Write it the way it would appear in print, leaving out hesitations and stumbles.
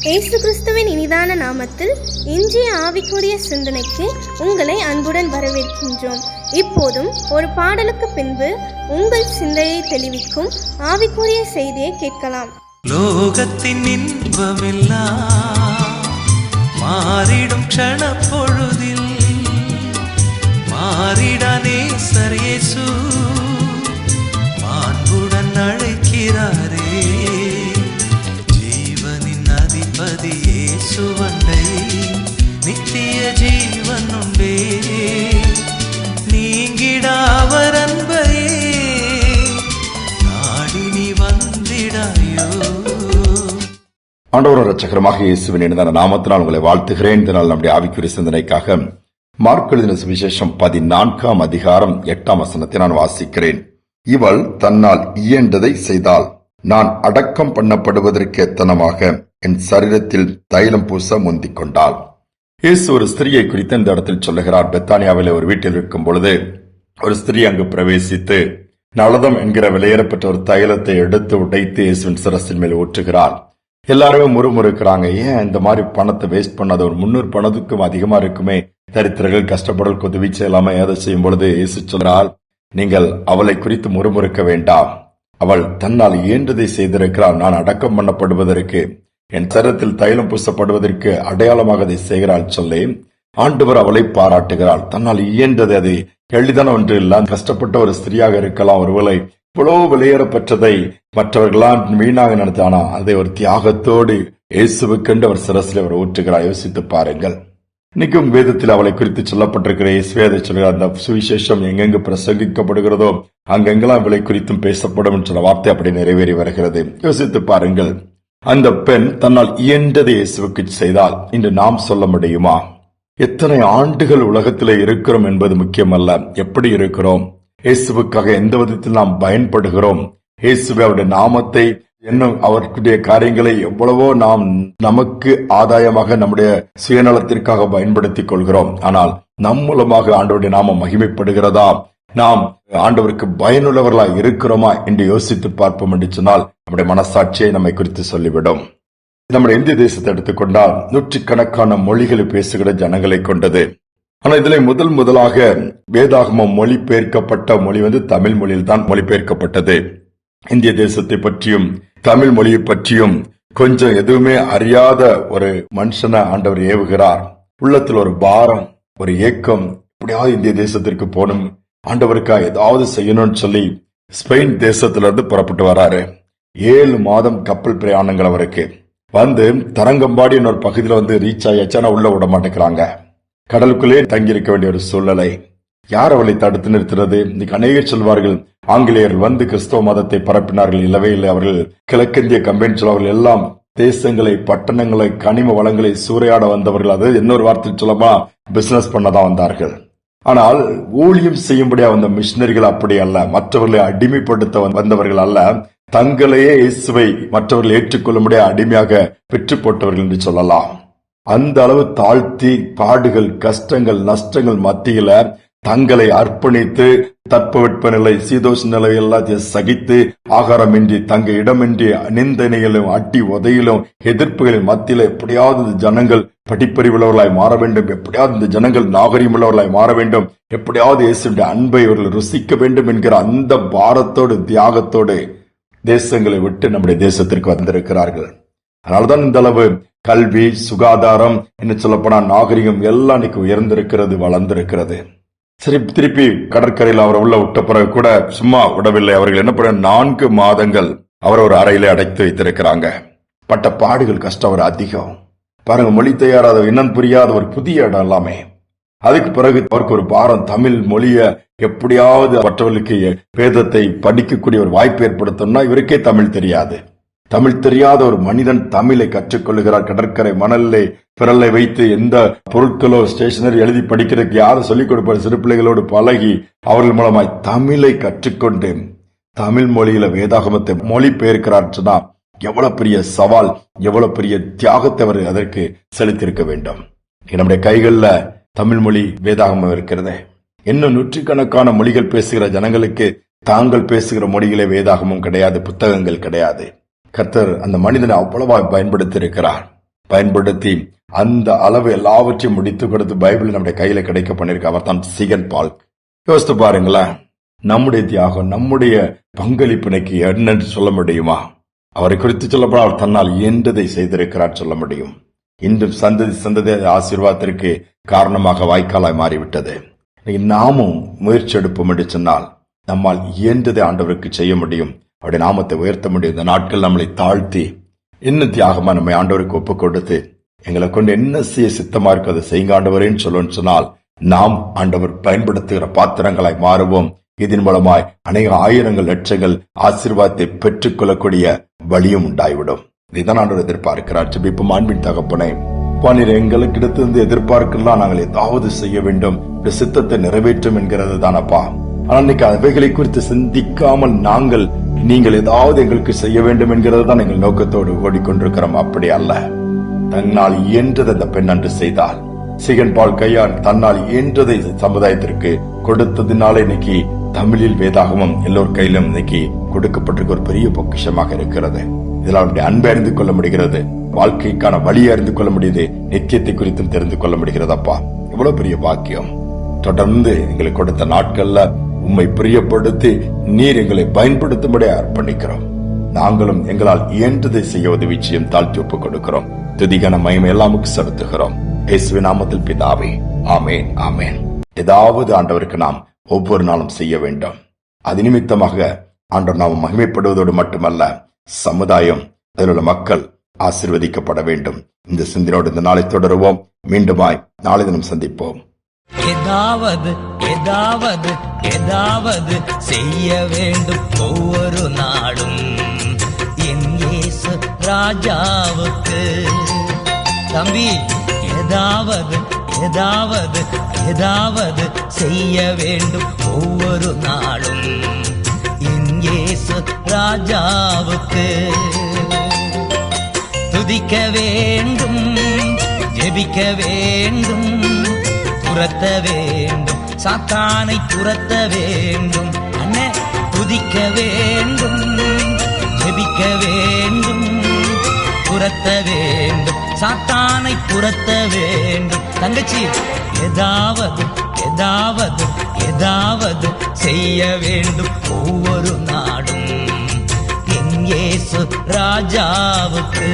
இயேசு கிறிஸ்துவின் இனிதான நாமத்தில் இன்றைய ஆவிக்குரிய சிந்தனைக்கு உங்களை அன்புடன் வரவேற்கின்றோம். இப்போதும் ஒரு பாடலுக்கு பின்பு உங்கள் சிந்தையை தெளிவிக்கும் ஆவிக்குரிய செய்தியை கேட்கலாம். லோகத்தின் இன்பமெல்லாம் மாறிடும் க்ஷண பொழுதில் மாறிடானே சரியேசு மாண்புடன் அழைக்கிறாரே. ஜீவனின் அதிபதி இயேசுவண்டை நித்திய ஜீவன் உண்டே. நீங்கிடாவர் அன்பையே நாடி நீ வந்திடாயோ. ஆண்டவர் இரட்சகருமாக இயேசுவின் இனிதான நாமத்தினால் உங்களை வாழ்த்துகிறேன். இதனால் நம்முடைய ஆவிக்குரிய சிந்தனைக்காக மார்க் எழுதின சுவிசேஷம் 14ஆம் அதிகாரம் 8ஆம் வசனத்தை நான் வாசிக்கிறேன். இவள் தன்னால் இயன்றதை செய்தாள். நான் அடக்கம் பண்ணப்படுவதற்கு எத்தனமாக என் சரீரத்தில் தைலம் பூச முந்திக் கொண்டாள். இயேசு ஒரு ஸ்திரியை குறித்து இந்த இடத்தில் சொல்லுகிறார். பெத்தானியாவில் ஒரு வீட்டில் இருக்கும் பொழுது ஒரு ஸ்திரீ அங்கு பிரவேசித்து நளதம் என்கிற விலையேறப்பட்ட ஒரு தைலத்தை எடுத்து உடைத்து இயேசுவின் சிரசின் மேல் ஊற்றுகிறாள். எல்லாருமே முறுமுறுக்கிறாங்க. ஏன் இந்த மாதிரி பணத்தை வேஸ்ட் பண்ணாத, ஒரு 300 பணத்துக்கும் அதிகமா இருக்குமே, தரித்திரர்கள் கஷ்டப்படல் உதவி செய்யலாம ஏதை செய்யும் பொழுது இயேசு சொல்றாள், நீங்கள் அவளை குறித்து முறுமுறுக்க வேண்டாம். அவள் தன்னால் இயன்றதை செய்திருக்கிறாள். நான் அடக்கம் பண்ணப்படுவதற்கு, என் சரீரத்தில் தைலம் பூசப்படுவதற்கு அடையாளமாக அதை செய்கிறாள் சொல்லி ஆண்டவர் அவளை பாராட்டுகிறாள். தன்னால் இயன்றது அது எளிதான ஒன்று இல்ல. கஷ்டப்பட்ட ஒரு ஸ்திரியாக இருக்கலாம். ஒருவேளை இவ்வளவு வெளியேறப்பட்டதை மற்றவர்களாம் வீணாக நடத்தானா அதை ஒரு தியாகத்தோடு இயேசுவுக்கென்று அவர் சிரசில் அவர் ஊற்றுகிறார். யோசித்து பாருங்கள். இன்னைக்கும் வேதத்தில் அவளை குறித்து சொல்லப்பட்டிருக்கிற இயேசுவே சொல்கிற அந்த சுவிசேஷம் எங்கெங்கு பிரசங்கிக்கப்படுகிறதோ அங்கெங்கெல்லாம் அவளை குறித்தும் பேசப்படும் சொன்ன வார்த்தை அப்படி நிறைவேறி வருகிறது. யோசித்து பாருங்கள். அந்த பெண் தன்னால் இயன்றதை இயேசுவுக்கு செய்தால் இன்று நாம் சொல்ல முடியுமா? எத்தனை ஆண்டுகள் உலகத்திலே இருக்கிறோம் என்பது முக்கியமல்ல, எப்படி இருக்கிறோம், இயேசுவுக்காக எந்த விதத்தில் நாம் பயன்படுகிறோம், இயேசுவை அவருடைய நாமத்தை இன்னும் அவருடைய காரியங்களை எவ்வளவோ நாம் நமக்கு ஆதாயமாக நம்முடைய சுயநலத்திற்காக பயன்படுத்திக் கொள்கிறோம். ஆனால் நம் மூலமாக ஆண்டவருடைய நாமம் மகிமைப்படுகிறதா, நாம் ஆண்டவருக்கு பயனுள்ளவர்களாய் இருக்கிறோமா என்று யோசித்து பார்ப்போம் என்று சொன்னால் நம்முடைய மனசாட்சியை நம்மை குறித்து சொல்லிவிடும். நம்முடைய இந்திய தேசத்தை எடுத்துக்கொண்டால் நூற்றுக்கணக்கான மொழிகளை பேசுகிற ஜனங்களை கொண்டது. ஆனா இதுல முதலாக வேதாகமம் மொழிபெயர்க்கப்பட்ட மொழி தமிழ் மொழியில் தான் மொழிபெயர்க்கப்பட்டது. இந்திய தேசத்தை பற்றியும் தமிழ் மொழியை பற்றியும் கொஞ்சம் எதுவுமே அறியாத ஒரு மனுஷனை ஆண்டவர் ஏவுகிறார். உள்ளத்தில் ஒரு பாரம், ஒரு ஏக்கம், எப்படியாவது இந்திய தேசத்திற்கு போகணும், ஆண்டவருக்காக ஏதாவது செய்யணும்னு சொல்லி ஸ்பெயின் தேசத்திலிருந்து புறப்பட்டு வராரு. 7 மாதம் கப்பல் பிரயாணங்கள் அவருக்கு தரங்கம்பாடி ஒரு பகுதியில ரீச் ஆயாச்சுன்னா உள்ள விட மாட்டேங்கிறாங்க. கடலுக்குள்ளே தங்கியிருக்க வேண்டிய ஒரு சூழ்நிலை. யார் அவளை தடுத்து நிறுத்துறது? இன்னைக்கு அநேகர் சொல்வார்கள், ஆங்கிலேயர்கள் கிறிஸ்தவ மதத்தை பரப்பினார்கள். இல்லவே இல்லை. அவர்கள் கிழக்கிந்திய கம்பெனி சொல்வார்கள், எல்லாம் தேசங்களை, பட்டணங்களை, கனிம வளங்களை சூறையாட வந்தவர்கள். அது இன்னொரு வார்த்தை சொல்லமா பிசினஸ் பண்ணதான் வந்தார்கள். ஆனால் ஊழியம் செய்யும்படியா வந்த மிஷினரிகள் அப்படி அல்ல. மற்றவர்களை அடிமைப்படுத்த வந்தவர்கள் அல்ல. தங்களையே இயேசுவை மற்றவர்கள் ஏற்றுக்கொள்ளும்படியா அடிமையாக பெற்று போட்டவர்கள் என்று சொல்லலாம். அந்த அளவு தாழ்த்தி பாடுகள், கஷ்டங்கள், நஷ்டங்கள் மத்தியில தங்களை அர்ப்பணித்து தட்பவெட்பநிலை, சீதோஷ நிலை எல்லாத்தையும் சகித்து ஆகாரமின்றி, தங்க இடமின்றி, நிந்தனையிலும் அட்டி உதையிலும் எதிர்ப்புகளின் மத்தியில எப்படியாவது இந்த ஜனங்கள் படிப்பறிவுள்ளவர்களாய் மாற வேண்டும், எப்படியாவது இந்த ஜனங்கள் நாகரிகமுள்ளவர்களாய் மாற வேண்டும், எப்படியாவது இயேசுடைய அன்பை இவர்கள் ருசிக்க வேண்டும் என்கிற அந்த பாரத்தோடு தியாகத்தோடு தேசங்களை விட்டு நம்முடைய தேசத்திற்கு வந்திருக்கிறார்கள். அதனால்தான் இந்த அளவு கல்வி, சுகாதாரம், என்ன சொல்லப்போனா நாகரிகம் எல்லாம் இன்னைக்கு உயர்ந்திருக்கிறது, வளர்ந்திருக்கிறது. சரி, திருப்பி கடற்கரையில் அவரை உள்ள விட்ட பிறகு கூட சும்மா விடவில்லை. அவர்கள் என்ன பண்ண 4 மாதங்கள் அவர் ஒரு அறையில அடைத்து வைத்திருக்கிறாங்க. பட்ட பாடுகள், கஷ்டம் அவர் அதிகம். பாருங்க, மொழி தெரியாத, இன்னும் புரியாத ஒரு புதிய இடம் எல்லாமே. அதுக்கு பிறகு அவருக்கு ஒரு பாரம், தமிழ் மொழிய எப்படியாவது மற்றவர்களுக்கு வேதத்தை படிக்கக்கூடிய ஒரு வாய்ப்பு ஏற்படுத்தணும்னா இவருக்கே தமிழ் தெரியாது. தமிழ் தெரியாத ஒரு மனிதன் தமிழை கற்றுக்கொள்ளுகிறார். கடற்கரை மணலை பிறலை வைத்து எந்த பொருட்களோ ஸ்டேஷனரி எழுதி படிக்கிறதுக்கு யாரும் சொல்லிக் கொடுப்பார். சிறு பிள்ளைகளோடு பழகி அவர்கள் மூலமாய் தமிழை கற்றுக்கொண்டு தமிழ் மொழியில வேதாகமத்தை மொழி பெயர்க்கிறார் சொன்னா எவ்வளவு பெரிய சவால், எவ்வளவு பெரிய தியாகத்தை அவர் அதற்கு செலுத்தியிருக்க வேண்டும். நம்முடைய கைகள்ல தமிழ் மொழி வேதாகமம் இருக்கிறது. இன்னும் நூற்றுக்கணக்கான மொழிகள் பேசுகிற ஜனங்களுக்கு தாங்கள் பேசுகிற மொழிகளே வேதாகமும் கிடையாது, புத்தகங்கள் கிடையாது. கர்த்தர் அந்த மனிதனை அவ்வளவா பயன்படுத்தி இருக்கிறார். பயன்படுத்தி அந்த அளவு எல்லாவற்றையும் முடித்து கொடுத்து பைபிள் நம்முடைய கையில கிடைக்க பண்ணிருக்க அவர் தான் சீகன் பால். யோசித்து பாருங்களேன், நம்முடைய தியாகம், நம்முடைய பங்களிப்பினைக்கு என்னென்று சொல்ல முடியுமா? அவரை குறித்து சொல்லப்பட அவர் தன்னால் இயன்றதை செய்திருக்கிறார் சொல்ல முடியும். இன்றும் சந்ததி சந்ததி ஆசீர்வாதத்திற்கு காரணமாக வாய்க்காலாய் மாறிவிட்டது. நாமும் முயற்சி எடுப்போம் என்று சொன்னால் நம்மால் இயன்றதை ஆண்டவருக்கு செய்ய முடியும். அவருடைய நாமத்தை உயர்த்த முடியும். இந்த நாட்கள் நம்மளை தாழ்த்தி என்ன தியாகமா நம்மை ஆண்டவருக்கு ஒப்புக் கொடுத்து எங்களை கொண்டு என்ன செய்ய சித்தமா இருக்கு அதை செய்யுங்க ஆண்டவரேன்னு சொல்லணும்னு சொன்னால் நாம் ஆண்டவர் பயன்படுத்துகிற பாத்திரங்களாய் மாறுவோம். இதன் மூலமாய் அநேக ஆயிரங்கள் லட்சங்கள் ஆசீர்வாதத்தை பெற்றுக் கொள்ளக்கூடிய வழியும் உண்டாய்விடும். இதான் ஆண்டவர் எதிர்பார்க்கிறார். ஜெபிப்போம். அன்பின் தகப்பனே, நீர் எங்களுக்கு இடத்திலிருந்து எதிர்பார்க்கலாம் நாங்கள் ஏதாவது செய்ய வேண்டும், சித்தத்தை நிறைவேற்றும் என்கிறது தானப்பா. ஆனால் இன்னைக்கு அவைகளை குறித்து சிந்திக்காமல் நீங்கள் ஏதாவது எங்களுக்கு செய்ய வேண்டும் என்கிறது தான் எங்கள் நோக்கத்தோடு ஓடிக்கொண்டிருக்கிறோம். அப்படி அல்ல. தன்னால் இயன்றதை அந்த பெண் அன்று செய்தால், சீகன் பால் கையால் தன்னால் இயன்றதை சமுதாயத்திற்கு கொடுத்ததினால இன்னைக்கு தமிழில் வேதாகமம் எல்லோர் கையிலும் இன்னைக்கு கொடுக்கப்பட்டிருக்க ஒரு பெரிய பொக்கிஷமாக இருக்கிறது. இதனால் அவருடைய அன்பை அறிந்து கொள்ள முடிகிறது, வாழ்க்கைக்கான வழியை அறிந்து கொள்ள முடியுது, நித்தியத்தை குறித்தும் தெரிந்து கொள்ள முடிகிறது. அப்பா, இவ்வளவு பெரிய பாக்கியம். தொடர்ந்து எங்களுக்கு கொடுத்த நாட்கள்ல உம்மை பிரியப்படுத்தி நீர் எங்களை பயன்படுத்தும்படி அர்ப்பணிக்கிறோம். நாங்களும் எங்களால் இயன்றதை செய்ய உதவி செய்யும் தாழ்த்தி ஒப்புக் கொடுக்கிறோம். துதிகான மகிமை எல்லாமுக்கு செலுத்துகிறோம். இயேசுவின் நாமத்தில் பிதாவே, ஆமேன், ஆமேன். ஏதாவது ஆண்டவருக்கு நாம் ஒவ்வொரு நாளும் செய்ய வேண்டும். அது நிமித்தமாக ஆண்டவர் நாம் மகிமைப்படுவதோடு மட்டுமல்ல, சமுதாயம், அதில் உள்ள மக்கள் ஆசீர்வதிக்கப்பட வேண்டும். இந்த சிந்தனையோடு இந்த நாளை தொடருவோம். மீண்டுமாய் நாளை தினம் சந்திப்போம். ஏதாவது செய்ய வேண்டும் ஒவ்வொரு நாளும் என் இயேசு ராஜாவுக்கு. தம்பி, ஏதாவது செய்ய வேண்டும் ஒவ்வொரு நாளும் என் இயேசு ராஜாவுக்கு. துதிக்க வேண்டும், ஜெபிக்க வேண்டும், துரத்த வேண்டும், சாத்தானை துரத்த வேண்டும். அண்ணே, துதிக்க வேண்டும், ஜெபிக்க வேண்டும், துரத்த வேண்டும், சாத்தானை துரத்த வேண்டும். தங்கச்சி, ஏதாவது செய்ய வேண்டும் ஒவ்வொரு நாடும் என் இயேசு ராஜாவுக்கு.